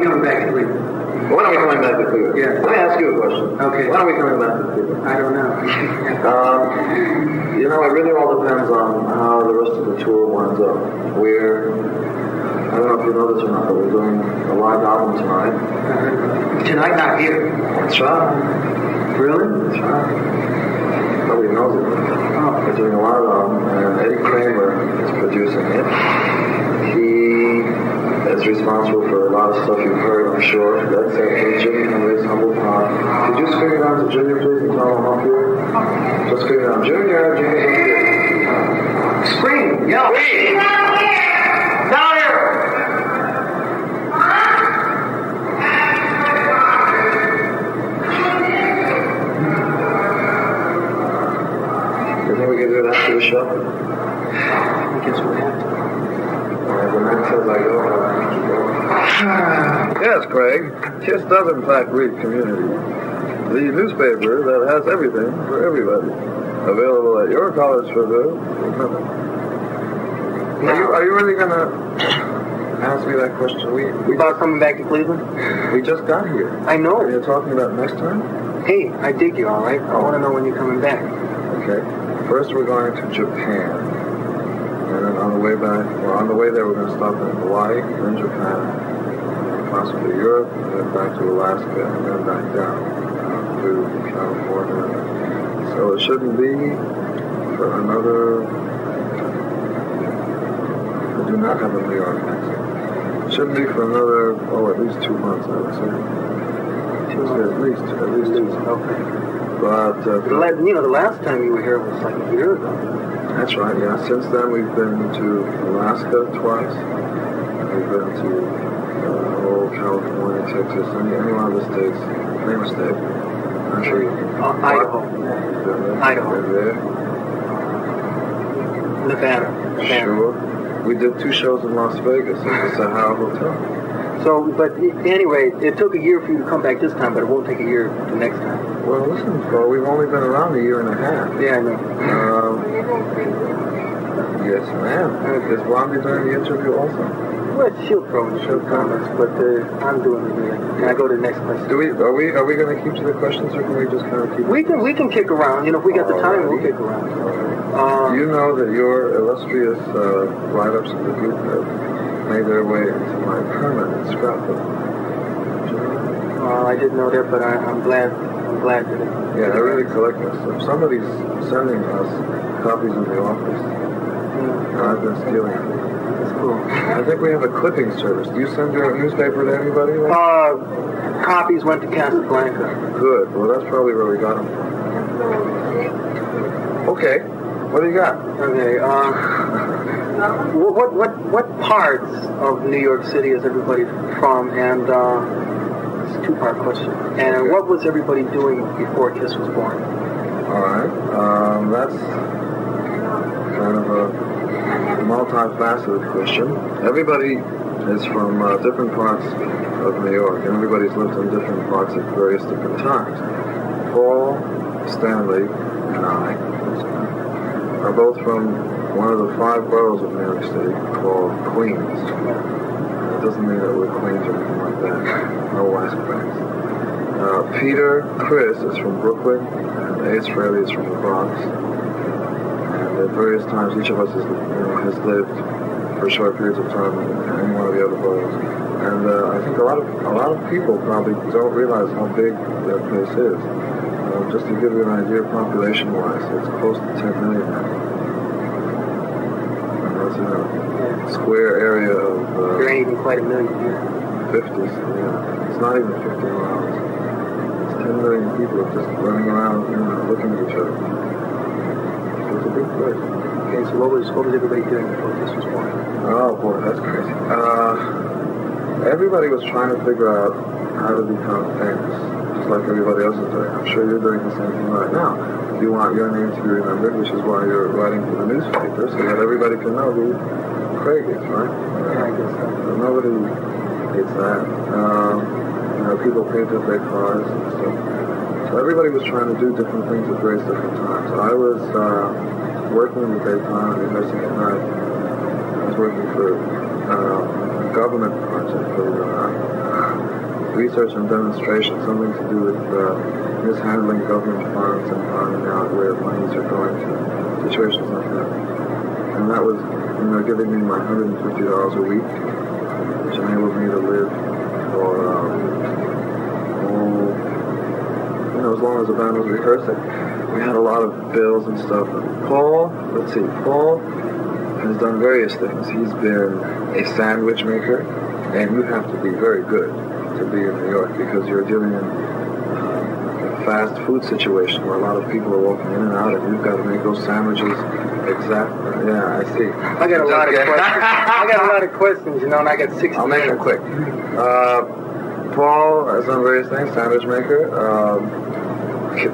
coming back to Cleveland? When are we coming back to Cleveland? Yeah. Let me ask you a question. Okay. When are we coming back to Cleveland? I don't know. You know, it really all depends on how the rest of the tour winds up. I don't know if you know this or not, but we're doing a live album tonight. Tonight, not here. That's right. Really? That's right. Nobody knows it. Oh. We're doing a live album, and Eddie Kramer is producing it. He is responsible for a lot of stuff you've heard, I'm sure. Led Zeppelin, Jimi Hendrix, Humble Pie. Could you scream down to Junior, please, and tell him I'm up here? Just scream down, Junior, Junior's up here. Scream! Yell! Scream! Down here! You think we can do it after the show? I guess we have to. Alright, the man says I go, Yes, Craig. KISS does in fact read Community. The newspaper that has everything for everybody. Available at your college for nothing. Are you really gonna ask me that question? We About coming back to Cleveland? we just got here. I know. And you're talking about next time? Hey, I dig you, all right? I want to know when you're coming back. Okay. First we're going to Japan. And then on the way back, on the way there we're going to stop in Hawaii, then Japan, possibly Europe, and then back to Alaska, and then back down to California. So it shouldn't be for another... I do not have a New York accent. It shouldn't be for another, at least 2 months, I would say. 2 months? At least 2 months. Okay. But, The last time you were here was like a year ago. that's right, yeah. Since then we've been to Alaska twice. We've been to California, Texas, any one of the states. Name a state. I'm sure you can. Idaho. Idaho. Been there. Nevada. Sure. We did 2 shows in Las Vegas at the Sahara Hotel. So, but anyway, it took a year for you to come back this time, but it won't take a year the next time. Well, listen, Paul, we've only been around a year and a half. Yeah, I know. Yes, ma'am. Is Blondie doing the interview also? Well, she'll throw in short comments, but I'm doing it here. Can I go to the next question? Are we going to keep to the questions, or can we just kind of keep? We can kick around. If we got the time, we'll kick around. Do you know that your illustrious write-ups of the group have made their way into my permanent scrapbook? I didn't know that, but I'm glad that it... Yeah, I really collect this stuff. Somebody's sending us copies in the office. Yeah. I've been stealing it. That's cool. I think we have a clipping service. Do you send your newspaper to anybody? Copies went to Casablanca. Good. Well, that's probably where we got them. Okay. What do you got? Okay. What parts of New York City is everybody from? And it's a 2-part question. And Okay. what was everybody doing before KISS was born? All right. That's kind of a multifaceted question. Everybody is from different parts of New York, and everybody's lived in different parts at various different times. Paul, Stanley, and I are both from one of the 5 boroughs of New York City called Queens. It doesn't mean that we're Queens or anything like that. No West Queens. Peter, Criss is from Brooklyn, and Frehley is from the Bronx. And at various times, each of us has lived for short periods of time in any one of the other boroughs. And I think a lot of people probably don't realize how big that place is. Just to give you an idea, population-wise, it's close to 10 million now. And that's in a square area of... There ain't even quite a million here. 50s, yeah. It's not even 50 miles. It's 10 million people just running around, looking at each other. It's a big place. Okay, so what was everybody doing before KISS was born? Oh boy, that's crazy. Everybody was trying to figure out how to become famous, just like everybody else is doing. I'm sure you're doing the same thing right now. You want your name to be remembered, which is why you're writing for the newspaper, so that everybody can know who Craig is, right? Yeah, I guess so. Nobody hates that. People painted their cars and stuff. So everybody was trying to do different things at various different times. I was working in the daytime and rehearsing at night. I was working for a government project, believe it or not. research and demonstration, something to do with mishandling government funds and finding out where monies are going to, situations like that. And that was, giving me my $150 a week, which enabled me to live for, as long as the band was rehearsing. We had a lot of bills and stuff. And Paul has done various things. He's been a sandwich maker, and you have to be very good to be in New York because you're dealing in a fast food situation where a lot of people are walking in and out, and you've got to make those sandwiches exactly. Yeah, I see. I got a lot of questions. I got a lot of questions, and I got 60 I'll make them quick. Paul has done various things, sandwich maker,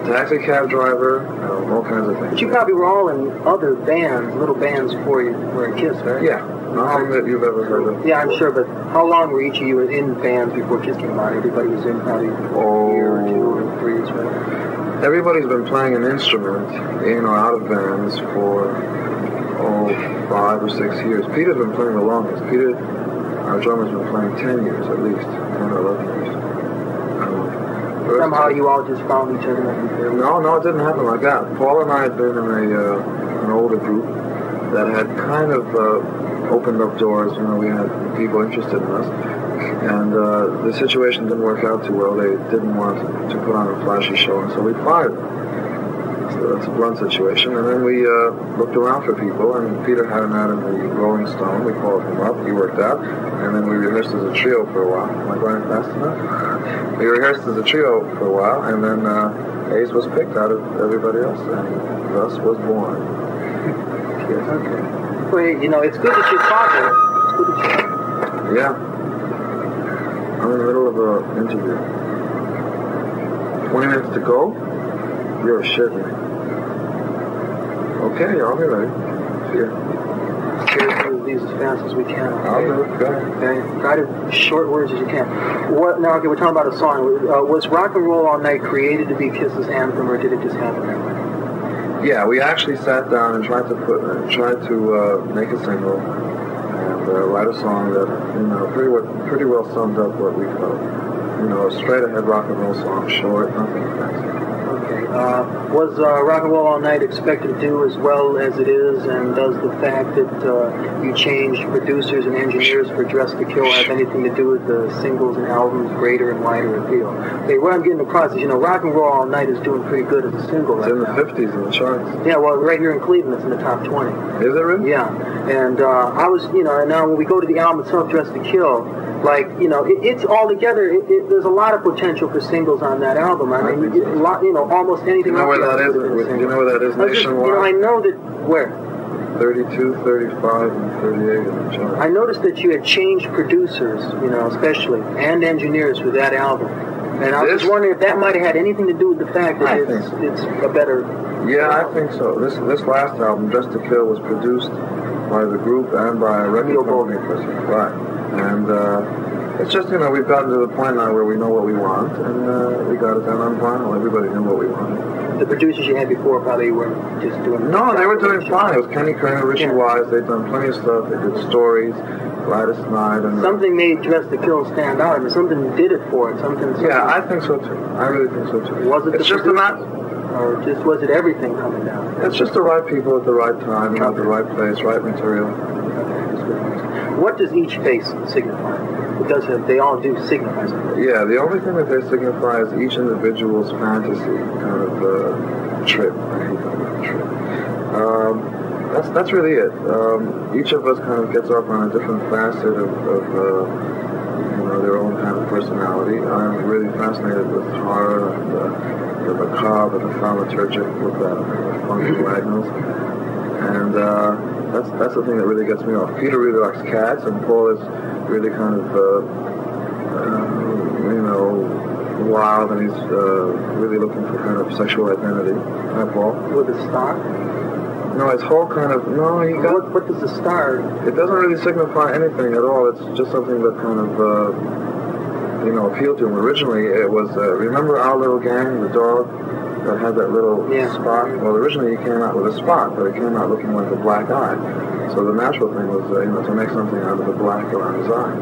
taxi cab driver, all kinds of things. But you probably were all in other bands, little bands before you were in KISS, right? Yeah, nothing that you've ever heard of. Yeah, I'm sure, but how long were each of you in bands before KISS came out? Everybody was in probably a year or 2 or 3 or so. Everybody's been playing an instrument in or out of bands for, 5 or 6 years. Peter's been playing the longest. Peter, our drummer's been playing 10 years at least, 10 or 11 years. Somehow you all just found each other. No, it didn't happen like that. Paul and I had been in an older group that had kind of opened up doors. We had people interested in us. And the situation didn't work out too well. They didn't want to put on a flashy show, and so we fired them. So that's a blunt situation. And then we looked around for people, and Peter had an ad in the Rolling Stone. We called him up. He worked out. And then we rehearsed as a trio for a while. Am I going fast enough? We rehearsed as a trio for a while, and then Ace was picked out of everybody else, and thus was born. Okay. Well, it's good that you're talking. It's good that you're talking. Yeah. I'm in the middle of an interview. 20 minutes to go? You're shitting me. Okay, I'll be ready. See ya. Get through these as fast as we can. Okay? I'll do it. Go ahead. Okay. Try to short words as you can. Now, we're talking about a song. Was Rock and Roll All Night created to be KISS's anthem, or did it just happen that way? Yeah, we actually sat down and tried to make a single and write a song that pretty well summed up what we felt. A straight ahead rock and roll song, short, nothing fancy. Okay. Was Rock and Roll All Night expected to do as well as it is, and does the fact that you changed producers and engineers for Dress to Kill have anything to do with the singles and albums' greater and wider appeal? Okay, what I'm getting across is, Rock and Roll All Night is doing pretty good as a single right now. It's in the 50s in the charts. Yeah, well, right here in Cleveland, it's in the top 20. Is it really? Yeah, and I was, and now when we go to the album itself, Dress to Kill, it's all together. There's a lot of potential for singles on that album. I mean, almost anything. You know where that is? Do you know where that is nationwide? I know that where. 32, 35, and 38 in the chart. I noticed that you had changed producers, especially, and engineers for that album. And I was wondering if that might have had anything to do with the fact that it's a better... Yeah, I think so. This last album, Dress to Kill, was produced by the group and by a record company person. Right. And it's just, we've gotten to the point now where we know what we want, and we got it done on vinyl. Everybody knew what we wanted. The producers you had before probably weren't just doing... No, they were doing fine. It was Kenny Craner, Richie Wise. They'd done plenty of stuff. They did Stories, Gladys Knight, and... Something made Dress to Kill stand out. I mean, something did it for it. Something... Yeah, I think so, too. I really think so, too. Was it it's just or just was it everything coming down? It's just the right people at the right time, at the right place, right material. What does each face signify? They all do signify something. Yeah, the only thing that they signify is each individual's fantasy kind of trip. I hate that word, trip. That's really it. Each of us kind of gets off on a different facet of their own kind of personality. I'm really fascinated with horror and the macabre and the thaumaturgic with the funky wagnalls. And that's the thing that really gets me off. Peter really likes cats, and Paul is really kind of, wild, and he's really looking for kind of sexual identity. Hi, Paul. With a star? No, it's whole kind of, What does the star... It doesn't really signify anything at all. It's just something that kind of, appealed to him. Originally, it was, remember Our Little Gang, the dog that had that little spot? Well, originally he came out with a spot, but he came out looking like a black eye. So the natural thing was, to make something out of the black around his eye.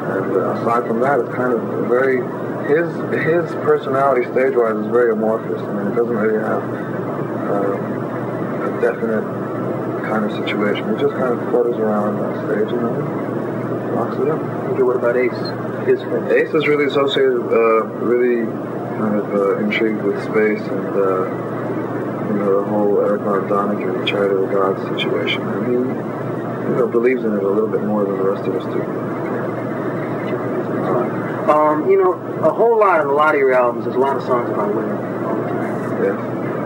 And aside from that, it's kind of very, his personality stage-wise is very amorphous. I mean, it doesn't really have a definite kind of situation. It just kind of flutters around on stage and locks it up. Okay, what about Ace? His friend? Ace is really associated, really kind of intrigued with space and, the whole Eric Donick and Charity of the Gods situation. And he, believes in it a little bit more than the rest of us do. A whole lot in a lot of your albums, there's a lot of songs about women all the time. Yeah.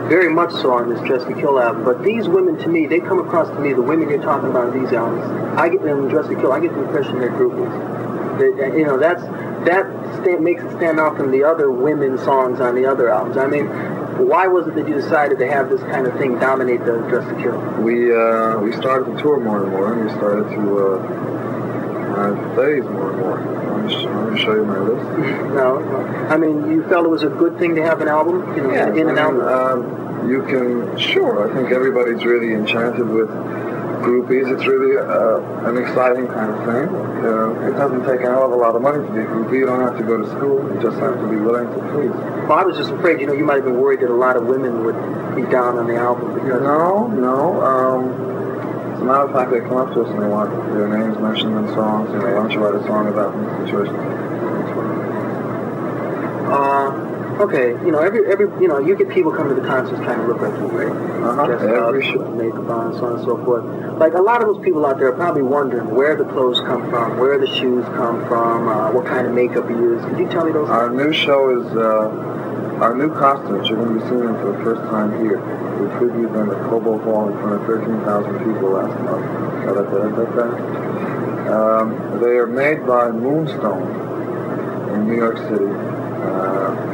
Very much so on this Dress to Kill album. But these women, to me, they come across to me, the women you're talking about in these albums, I get them in Dress to Kill, I get the impression they're groupies. That makes it stand out from the other women songs on the other albums. I mean, why was it that you decided to have this kind of thing dominate the Dress to Kill? We started to tour more and more, and we started to have plays more and more. Let me show you my list. No. I mean, you felt it was a good thing to have an album? In an album? You can, sure. I think everybody's really enchanted with groupies. It's really an exciting kind of thing. It doesn't take a hell of a lot of money to be a groupie. You don't have to go to school. You just have to be willing to please. Well, I was just afraid, you might have been worried that a lot of women would be down on the album. No. As a matter of fact, they come up to us and they want their names mentioned in songs, and they want you to write a song about this situation. Okay, you get people come to the concerts trying to look like you, right? Every show. Makeup on, so on and so forth. Like, a lot of those people out there are probably wondering where the clothes come from, where the shoes come from, what kind of makeup you use. Could you tell me those things? Our new show is, our new costumes. You're going to be seeing them for the first time here. We previewed them at Cobo Hall in front of 13,000 people last month. They are made by Moonstone in New York City.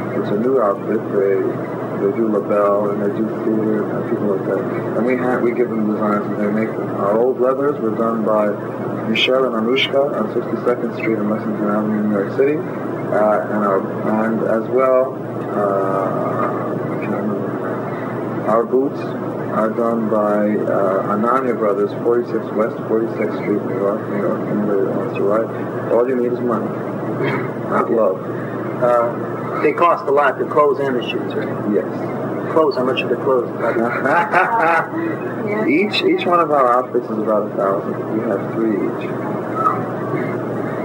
It's a new outfit. They do LaBelle and they do theater and people like that. And we give them designs and they make them. Our old leathers were done by Michelle and Anushka on 62nd Street and Lexington Avenue in New York City. And as well, our boots are done by Ananya Brothers, 46 West, 46th Street, New York. Anybody that wants to write. All you need is money, not love. They cost a lot, the clothes and the shoes, right? Yes. Clothes, how much are the clothes? Each one of our outfits is about $1,000. We have 3 each.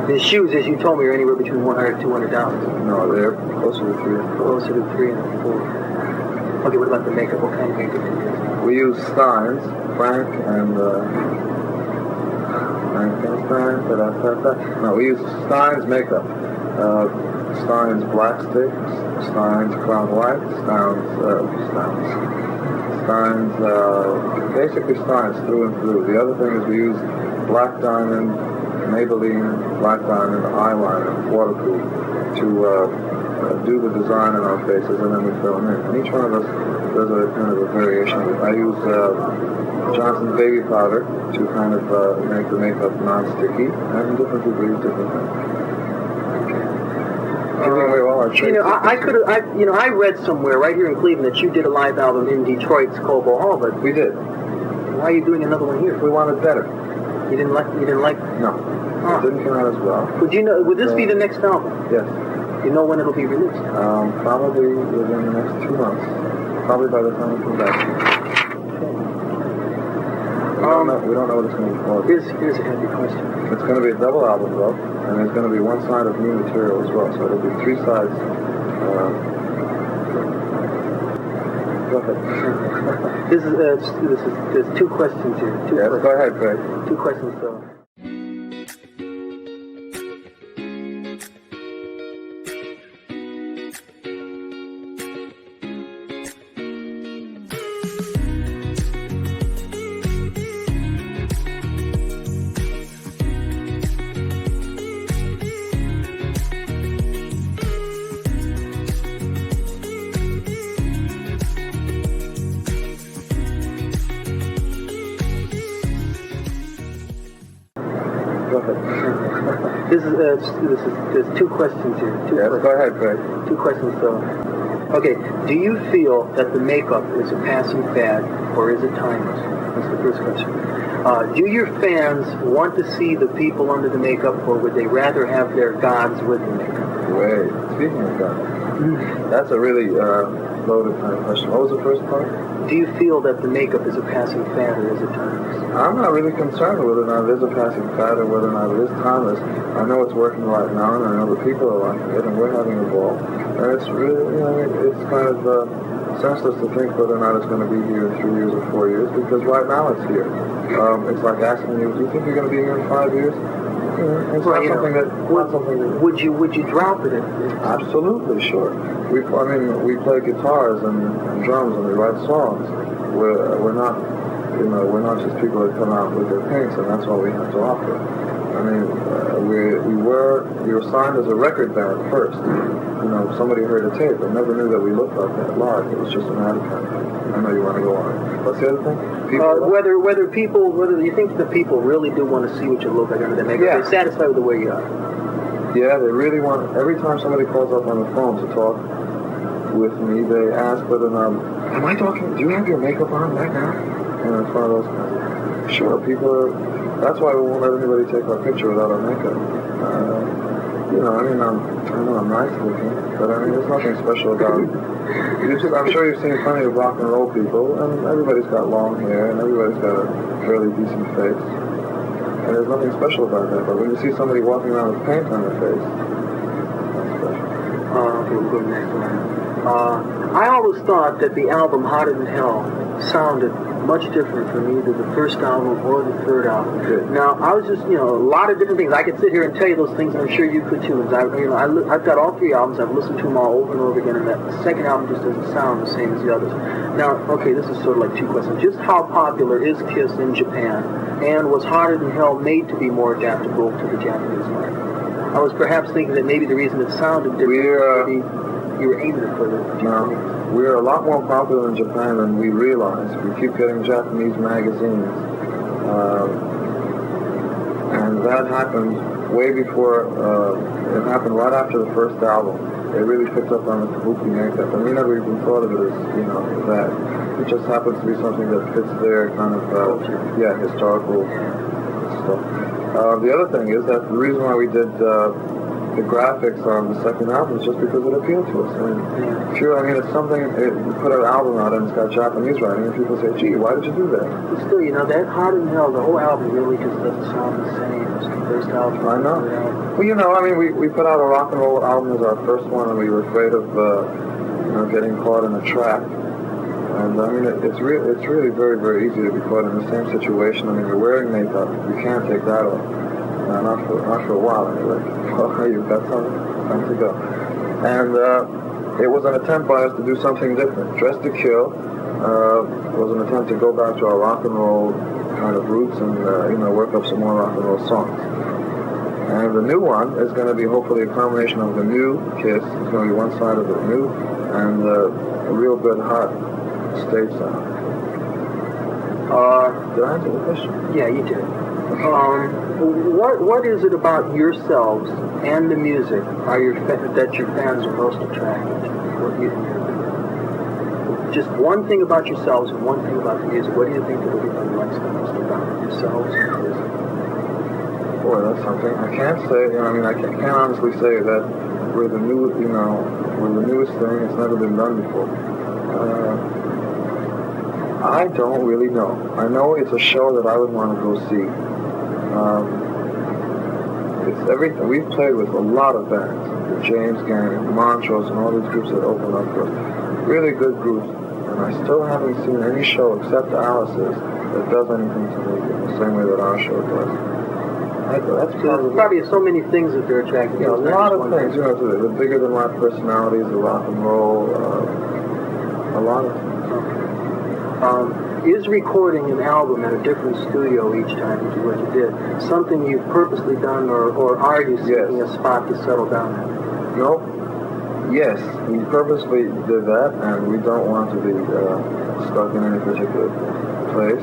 The shoes, as you told me, are anywhere between $100 to $200. No, they're closer to 3 and 4. Closer to 3 and 4. Okay, what about the makeup? What kind of makeup do you use? We use Steins, Frank, and No, we use Steins makeup. Steins black stick, Steins crown white, Steins, basically Steins through and through. The other thing is we use black diamond, Maybelline, black diamond, eyeliner, waterproof to do the design on our faces, and then we fill them in. And each one of us does a kind of a variation. I use Johnson's baby powder to kind of make the makeup non-sticky, and different people use different things. I read somewhere right here in Cleveland that you did a live album in Detroit's Cobo Hall, but we did. Why are you doing another one here? We wanted better. You didn't like? No. It didn't come out as well. Would this be the next album? Yes. You know when it'll be released? Probably within the next 2 months. Probably by the time we come back. We don't know what it's going to be called. Here's a heavy question. It's going to be a double album, though, and there's going to be one side of new material as well, so it'll be 3 sides. Go ahead. There's 2 questions here. Yes, go ahead, Craig. 2 questions, though. There's 2 questions here. Yes, go ahead, Craig. 2 questions, though. Okay, do you feel that the makeup is a passing fad, or is it timeless? That's the first question. Do your fans want to see the people under the makeup, or would they rather have their gods with the makeup? Wait, speaking of God, that's a really loaded kind of question. What was the first part? Do you feel that the makeup is a passing fad, or is it timeless? I'm not really concerned with whether or not it is a passing fad or whether or not it is timeless. I know it's working right now, and I know the people are liking it, and we're having a ball. And it's really, it's kind of senseless to think whether or not it's going to be here in 3 years or 4 years, because right now it's here. It's like asking you, do you think you're going to be here in 5 years? It's not something that. Would you drop it? Absolutely, sure. We play guitars and drums and we write songs. We're not just people that come out with their paints, and that's all we have to offer. I mean, we were signed as a record band first. Somebody heard a tape and never knew that we looked like that live. It was just an ad campaign. I know you want to go on. What's the other thing? Whether you think the people really do want to see what you look like under the makeup, they're satisfied with the way you are. Yeah, they really want. Every time somebody calls up on the phone to talk with me, they ask whether or not, am I talking? Do you have your makeup on right now? And it's one of those kinds of. Sure, people are. That's why we won't let anybody take our picture without our makeup. I know I'm nice looking, but there's nothing special about it. I'm sure you've seen plenty of rock and roll people, and everybody's got long hair, and everybody's got a fairly decent face. And there's nothing special about that, but when you see somebody walking around with paint on their face, that's special. Okay, we'll go to the next one. I always thought that the album Hotter Than Hell sounded much different from either the first album or the third album. Good. Now, I was just, a lot of different things. I could sit here and tell you those things, and I'm sure you could too. I've got all 3 albums. I've listened to them all over and over again, and that second album just doesn't sound the same as the others. Now, okay, this is sort of like 2 questions. Just how popular is KISS in Japan, and was Hotter Than Hell made to be more adaptable to the Japanese market? I was perhaps thinking that maybe the reason it sounded different maybe you were aiming it for the Japanese. We're a lot more popular in Japan than we realize. We keep getting Japanese magazines. And that happened way before, it happened right after the first album. They really picked up on the kabuki makeup, and we never even thought of it as, that. It just happens to be something that fits their kind of, historical stuff. The other thing is that the reason why we did the graphics on the second album is just because it appealed to us. It's something, you put an album out and it's got Japanese writing, and people say, gee, why did you do that? But still, that Hotter Than Hell, the whole album really just doesn't sound the same as the first album. I know. Well, we put out a rock and roll album as our first one, and we were afraid of, getting caught in a trap. And it's really very, very easy to be caught in the same situation. You're wearing makeup, you can't take that off. Not for a while anyway. Well, you've got time to go. And it was an attempt by us to do something different. Dress to Kill was an attempt to go back to our rock and roll kind of roots and work up some more rock and roll songs. And the new one is going to be hopefully a combination of the new KISS. It's going to be one side of the new and a real good hot stage sound. Did I answer the question? Yeah, you did. What is it about yourselves and the music that your fans are most attracted to? What do you think? Just one thing about yourselves and one thing about the music. What do you think that everybody likes the most about yourselves and the music? Boy, that's something. I can't say, I can't honestly say that we're the newest thing. It's never been done before. I don't really know. I know it's a show that I would want to go see. It's everything. We've played with a lot of bands, the James Gang, Montrose, and all these groups that open up for us. Really good groups. And I still haven't seen any show except Alice's that does anything to me in the same way that our show does. That's probably so many things that they're attracted to. A lot of things. The bigger than life personalities, the rock and roll, a lot of things. Is recording an album in a different studio each time, which is what you did, something you've purposely done, or are you seeking a spot to settle down at? No. Yes, we purposely did that, and we don't want to be stuck in any particular place.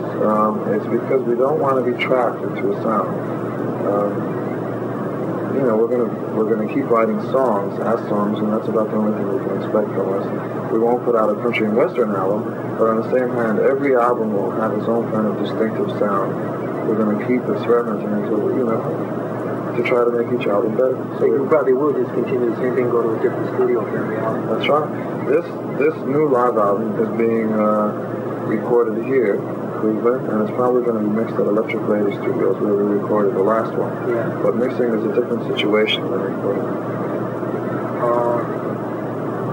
It's because we don't want to be trapped into a sound. We're gonna keep writing songs as songs, and that's about the only thing we can expect from us. We won't put out a country and western album, but on the same hand, every album will have its own kind of distinctive sound. we're going to keep experimenting until, to try to make each album better. So you probably will just continue the same thing, go to a different studio for every album. That's right. This new live album is being recorded here, Cleveland, and it's probably going to be mixed at Electric Lady Studios where we recorded the last one. Yeah. But mixing is a different situation than recording.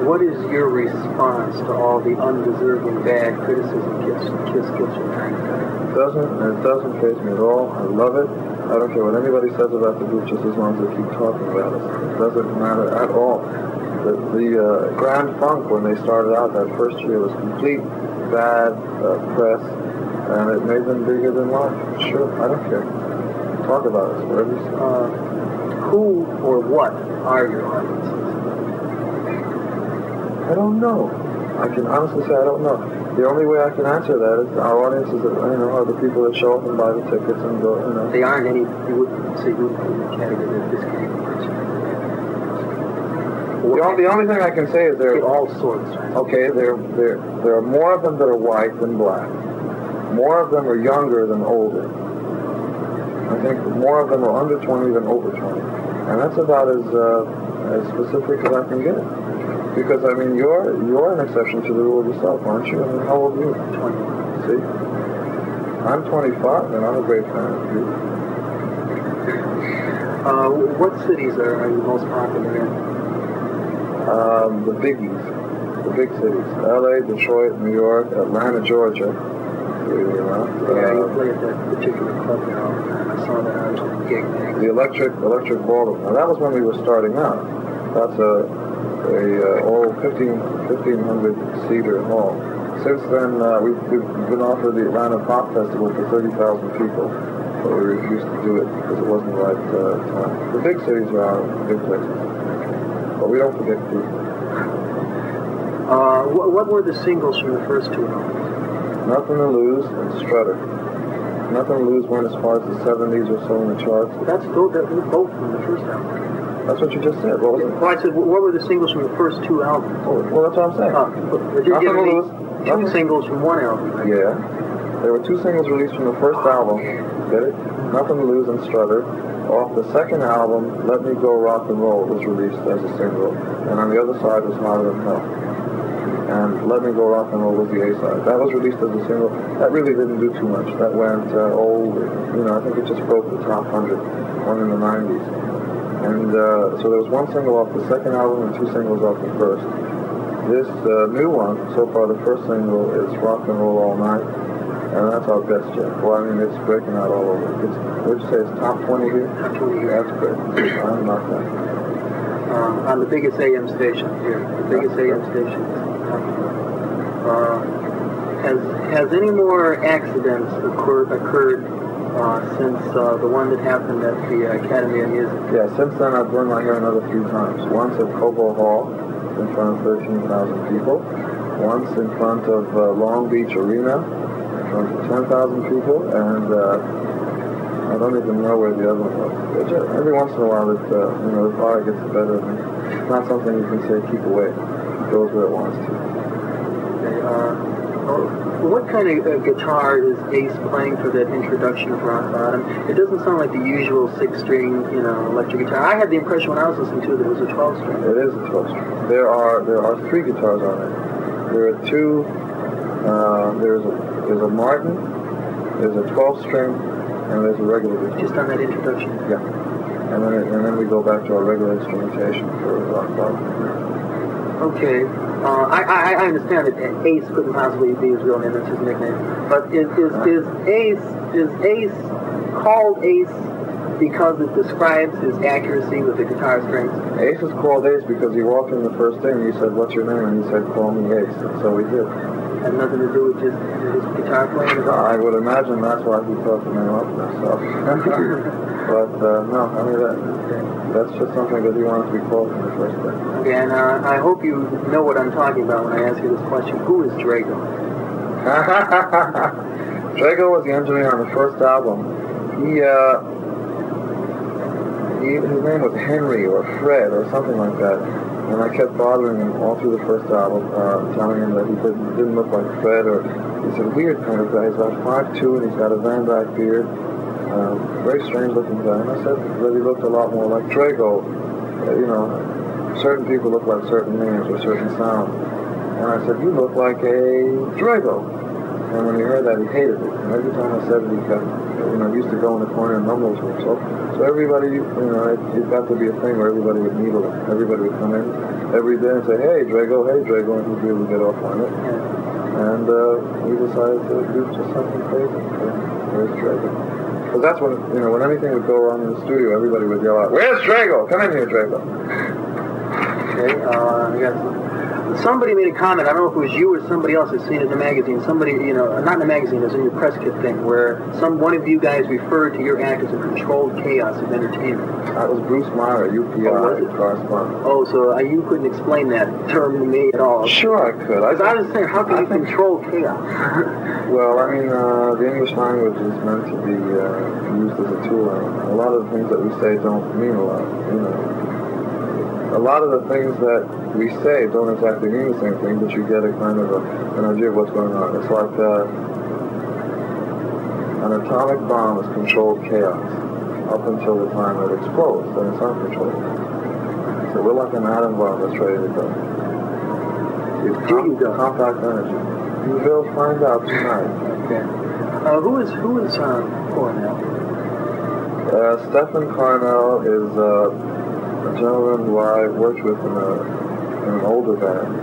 What is your response to all the undeserving bad criticism KISS gets from time to time? It doesn't faze me at all. I love it. I don't care what anybody says about the group, just as long as they keep talking about it. It doesn't matter at all. The Grand Funk, when they started out that first year, was complete bad press, and it made them bigger than life. Sure, I don't care. Talk about it. Whatever you say. Who or what are your audiences? I don't know. I can honestly say I don't know. The only way I can answer that is our audiences are the people that show up and buy the tickets and go, They aren't any, you wouldn't say you would put in the category of this kind of person. The only thing I can say is there are all sorts. Okay, there are more of them that are white than black. More of them are younger than older. I think more of them are under 20 than over 20. And that's about as specific as I can get. Because, you're an exception to the rule yourself, aren't you? How old are you? 20. See? I'm 25, and I'm a great fan of you. What cities are you most popular in? The biggies. The big cities. L.A., Detroit, New York, Atlanta, Georgia. You play at that particular club there all the time. I saw that on the gig thing. The Electric Ballroom. Now, that was when we were starting out. That's a old 1,500 seater hall. Since then, we've been offered the Atlanta Pop Festival for 30,000 people, but we refused to do it because it wasn't the right time. The big cities are big places, but we don't forget people. What were the singles from the first two albums? Nothing to Lose and Strutter. Nothing to Lose went as far as the 70s or so in the charts. That was both from the first album. That's what you just said. What was it? Well, I said, what were the singles from the first two albums? Oh, well, that's what I'm saying. You're Nothing to giving Lose. me two singles from one album. Right? Yeah. There were two singles released from the first album. Get it? Nothing to Lose and Strutter. Off the second album, Let Me Go Rock and Roll was released as a single. And on the other side was Hotter Than Hell. And Let Me Go Rock and Roll was the A-side. That was released as a single. That really didn't do too much. That went I think it just broke the top 100, one in the 90s. And so there was one single off the second album and two singles off the first. This new one, so far the first single is Rock and Roll All Night, and that's our best yet. Well, it's breaking out all over. Would you say it's top 20 here? Top 20 here. That's great. I'm not that. On the biggest AM station here. The biggest AM station. Has any more accidents occurred since the one that happened at the Academy of Music? Yeah, since then I've burned my hair another few times. Once at Cobo Hall in front of 13,000 people. Once in front of Long Beach Arena in front of 10,000 people. And I don't even know where the other one was. Every once in a while the fire gets the better of me. It's not something you can say keep away. It goes where it wants to. Okay, what kind of guitar is Ace playing for that introduction of Rock Bottom? It doesn't sound like the usual 6-string, electric guitar. I had the impression when I was listening to it that it was a 12-string. It is a 12-string. There are three guitars on it. There are two. There's a Martin. There's a 12-string, and there's a regular guitar. Just on that introduction. Yeah. And then we go back to our regular instrumentation for Rock Bottom. Okay. I understand that Ace couldn't possibly be his real name, that's his nickname. But is Ace called Ace because it describes his accuracy with the guitar strings? Ace is called Ace because he walked in the first day and he said, "What's your name?" And he said, "Call me Ace." And so he did. Had nothing to do with just his guitar playing at all? I would imagine that's why he thought the name up himself. But no, that's just something that he wanted to be called in the first place. Okay, and I hope you know what I'm talking about when I ask you this question. Who is Drago? Drago was the engineer on the first album. His name was Henry or Fred or something like that. And I kept bothering him all through the first album, telling him that he didn't look like Fred, or he's a weird kind of guy. He's about 5'2", and he's got a Van Dyke beard. Very strange looking guy. And I said that he looked a lot more like Drago. You know, certain people look like certain names or certain sounds. And I said, you look like a Drago. And when he heard that, he hated it. And every time I said it, he kept, he used to go in the corner and mumble to himself. So everybody, it got to be a thing where everybody would needle him. Everybody would come in every day and say, hey, Drago, and he'd be able to get off on it. And we decided to do just something crazy. Where's Drago? Because that's when, when anything would go wrong in the studio, everybody would yell out, where's Drago? Come in here, Drago. Okay, somebody made a comment, I don't know if it was you or somebody else had seen it in the magazine, somebody, not in the magazine, it was in your press kit thing, where one of you guys referred to your act as a controlled chaos of entertainment. That was Bruce Meyer, UPI correspondent. Oh, so you couldn't explain that term to me at all. Sure I could. I was saying, how can you control chaos? Well, I mean, the English language is meant to be used as a tool, and a lot of the things that we say don't mean a lot, A lot of the things that we say don't exactly mean the same thing, but you get a kind of an idea of what's going on. It's like an atomic bomb is controlled chaos up until the time it explodes, then it's uncontrolled. So we're like an atom bomb that's ready to go. It's compact energy. You will find out tonight. Okay. Who is Cornell? Stephen Cornell is a gentleman who I worked with in an older band,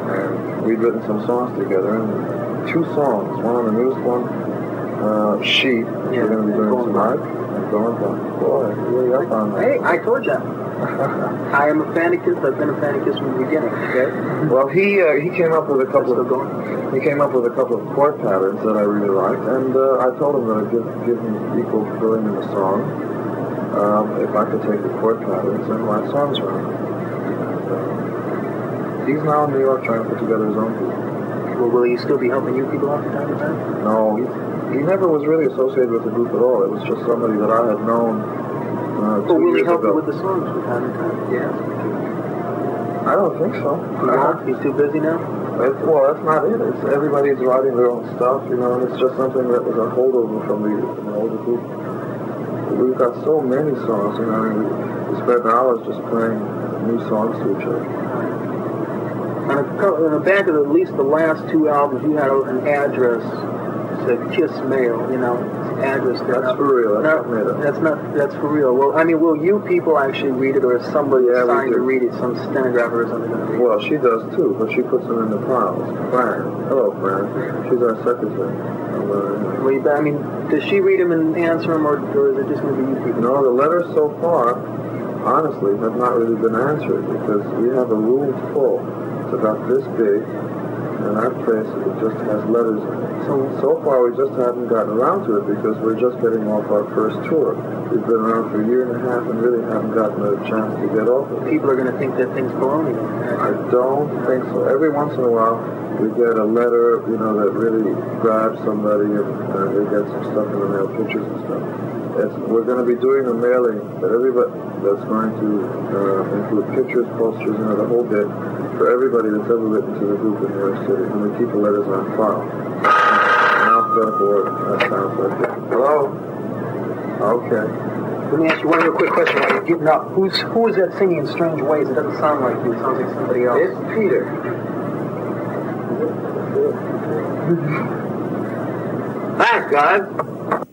and we'd written some songs together, and 2 songs, one on the newest one, Sheep, we're going to be doing tonight, and Going Back. Boy, really up on that. Hey, I told you. I am a fan of KISS. I've been a fan of KISS from the beginning. Okay. Well, he came up with a couple of chord patterns that I really liked, and I told him that I'd give him equal feeling in the song if I could take the chord patterns and write songs around. He's now in New York trying to put together his own group. Well, will he still be helping you people out from time to time? No, he never was really associated with the group at all. It was just somebody that I had known 2 years ago. Will he help you with the songs from time to time? Yeah. I don't think so. He's too busy now? Well, that's not it. It's everybody's writing their own stuff, and it's just something that was a holdover from the older group. We've got so many songs, we spent hours just playing new songs to each other. On the back of at least the last 2 albums, you had an address, said KISS Mail, address there. That's for real. That's for real. Well, I mean, will you people actually read it, or is somebody assigned to read it, some stenographer or something going to read it? Well, she does too, but she puts them in the files. Fran. Hello, Fran. She's our secretary. I mean, does she read them and answer them, or is it just going to be you people? No, the letters so far, honestly, have not really been answered, because we have a room full. It's about this big, and that place just has letters in it. So far we just haven't gotten around to it because we're just getting off our first tour. We've been around for a year and a half and really haven't gotten a chance to get off it. People are going to think that thing's baloney. I don't think so. Every once in a while we get a letter, that really grabs somebody and they get some stuff in the mail, pictures and stuff. We're going to be doing a mailing that everybody that's going to include pictures, posters, the whole bit for everybody that's ever written to the group in New York City, and we keep the letters on file. In alphabetical order. That sounds like it. Hello? Okay. Let me ask you one real quick question while you're getting up. Who is that singing in strange ways? It doesn't sound like you. It sounds like somebody else. It's Peter. Thanks, guys.